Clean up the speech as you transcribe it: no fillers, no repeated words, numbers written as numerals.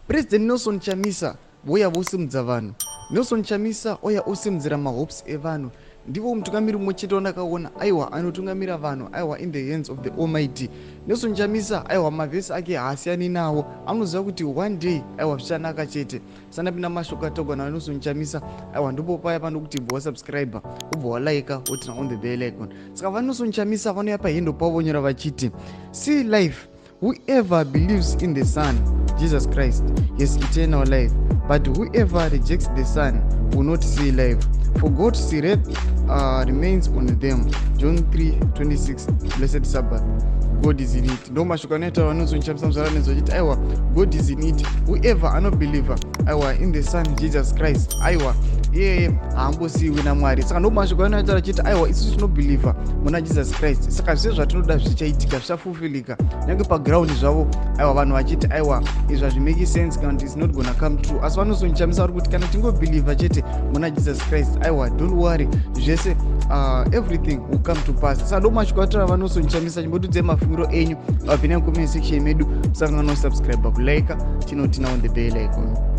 President Nelson Chamisa voya vosimudza vanhu. Nelson Chamisa oya osimudzira mahopes evanhu. Ndivo mutungamiri mumwe chete wandakaona aiwa anotungamira vanhu aiwa in the hands of the Almighty. Nelson Chamisa aiwa mavhesi ake haasiyani nawo, anoziva kuti one day aiwa zvichanaka chete. Sandapinda mashoko atogwa na Nelson Chamisa aiwa ndipo paya panokuti bva wasubscriber ubva walaika wotina on the bell icon. Saka va Nelson Chamisa vanoya pahendo pavo vonyora vachiti see life, whoever believes in the Son Jesus Christ has eternal life, but whoever rejects the Son will not see life, for God's wrath remains on them. John 3:26. Blessed Sabbath. God is in it. Ndo mashoko anoita Nelson Chamisa muzvaranedzwa chiti aiwa God is in it, whoever anobeliever aiwa in the Son Jesus Christ aiwa iyeye haambosiyiwi naMwari. Saka ndo mashoko anotaura chiti aiwa isusu tinobeliever muna Jesus Christ, saka zvese zvatinoda zvichaitika zvichafulfilika nyange paground zvavo aiwa vanhu vachiti aiwa izvi hazvimake sense kana kuti is not gonna come true, asi Nelson Chamisa vari kuti kana tingobeliever chete muna Jesus Christ aiwa don't worry zvese everything will come to pass. Saka ndo mashoko ataura Nelson Chamisa. Chimbotudzai mafungiro enyu pine comment section medu, musangana no subscribe kulike tinotina on the bell icon.